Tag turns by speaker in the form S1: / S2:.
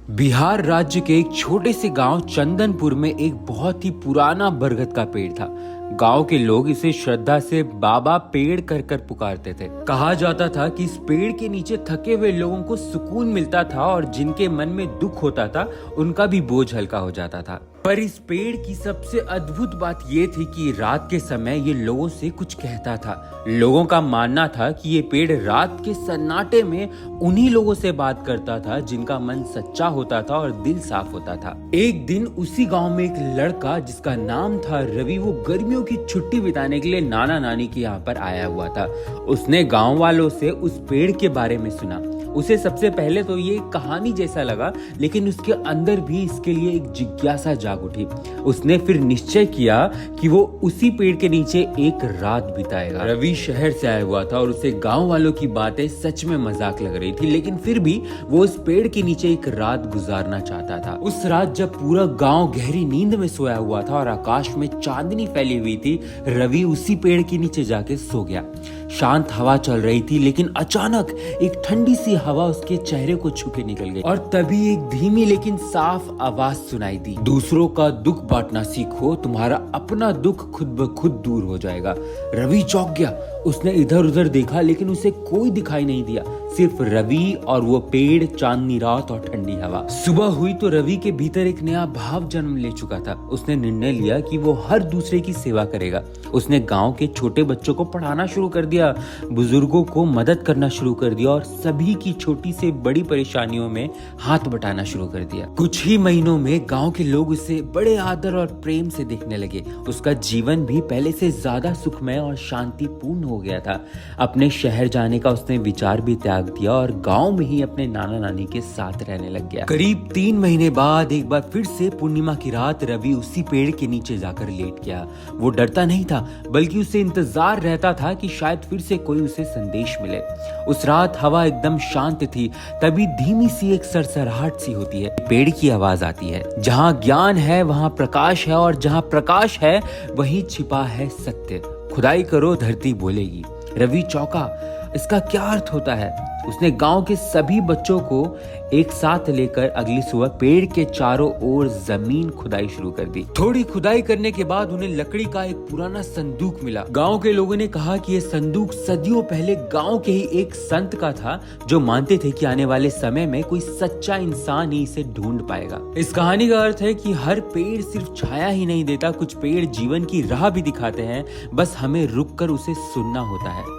S1: बिहार राज्य के एक छोटे से गांव चंदनपुर में एक बहुत ही पुराना बरगद का पेड़ था। गांव के लोग इसे श्रद्धा से बाबा पेड़ कर कर पुकारते थे। कहा जाता था कि इस पेड़ के नीचे थके हुए लोगों को सुकून मिलता था और जिनके मन में दुख होता था उनका भी बोझ हल्का हो जाता था। पर इस पेड़ की सबसे अद्भुत बात ये थी कि रात के समय ये लोगों से कुछ कहता था। लोगों का मानना था कि ये पेड़ रात के सन्नाटे में उन्हीं लोगों से बात करता था जिनका मन सच्चा होता था और दिल साफ होता था। एक दिन उसी गांव में एक लड़का जिसका नाम था रवि, वो गर्मियों की छुट्टी बिताने के लिए नाना नानी के यहाँ पर आया हुआ था। उसने गांव वालों से उस पेड़ के बारे में सुना। उसे सबसे पहले तो ये कहानी जैसा लगा, लेकिन उसके अंदर भी इसके लिए एक जिज्ञासा जाग उठी। उसने फिर निश्चय किया कि वो उसी पेड़ के नीचे एक रात बिताएगा। रवि शहर से आया हुआ था और उसे गांव वालों की बातें सच में मजाक लग रही थी, लेकिन फिर भी वो उस पेड़ के नीचे एक रात गुजारना चाहता था। उस रात जब पूरा गांव गहरी नींद में सोया हुआ था और आकाश में चांदनी फैली हुई थी, रवि उसी पेड़ के नीचे जाके सो गया। शांत हवा चल रही थी, लेकिन अचानक एक ठंडी सी हवा उसके चेहरे को छू के निकल गई और तभी एक धीमी लेकिन साफ आवाज सुनाई दी। दूसरों का दुख बांटना सीखो, तुम्हारा अपना दुख खुद ब खुद दूर हो जाएगा। रवि चौंक गया। उसने इधर उधर देखा, लेकिन उसे कोई दिखाई नहीं दिया, सिर्फ रवि और वो पेड़, चांदनी रात और ठंडी हवा। सुबह हुई तो रवि के भीतर एक नया भाव जन्म ले चुका था। उसने निर्णय लिया कि वो हर दूसरे की सेवा करेगा। उसने गांव के छोटे बच्चों को पढ़ाना शुरू कर दिया, बुजुर्गों को मदद करना शुरू कर दिया और सभी की छोटी से बड़ी परेशानियों में हाथ बटाना शुरू कर दिया। कुछ ही महीनों में गांव के लोग उसे बड़े आदर और प्रेम से देखने लगे। उसका जीवन भी पहले से ज्यादा सुखमय और शांतिपूर्ण हो गया था। अपने शहर जाने का उसने विचार भी त्याग दिया और गांव में ही अपने नाना नानी के साथ रहने लग गया। करीब 3 महीने बाद एक बार फिर से पूर्णिमा की रात रवि उसी पेड़ के नीचे जाकर लेट गया। वो डरता नहीं था, बल्कि उसे इंतजार रहता था कि शायद फिर से कोई उसे संदेश मिले। उस रात हवा एकदम शांत थी। तभी धीमी सी एक सरसराहट सी होती है। पेड़ की आवाज आती है, जहाँ ज्ञान है वहाँ प्रकाश है, और जहाँ प्रकाश है वहीं छिपा है सत्य। खुदाई करो, धरती बोलेगी। रवि चौंका, इसका क्या अर्थ होता है? उसने गांव के सभी बच्चों को एक साथ लेकर अगली सुबह पेड़ के चारों ओर जमीन खुदाई शुरू कर दी। थोड़ी खुदाई करने के बाद उन्हें लकड़ी का एक पुराना संदूक मिला। गांव के लोगों ने कहा कि यह संदूक सदियों पहले गांव के ही एक संत का था, जो मानते थे कि आने वाले समय में कोई सच्चा इंसान ही इसे ढूंढ पाएगा। इस कहानी का अर्थ है कि हर पेड़ सिर्फ छाया ही नहीं देता, कुछ पेड़ जीवन की राह भी दिखाते हैं, बस हमें रुक कर उसे सुनना होता है।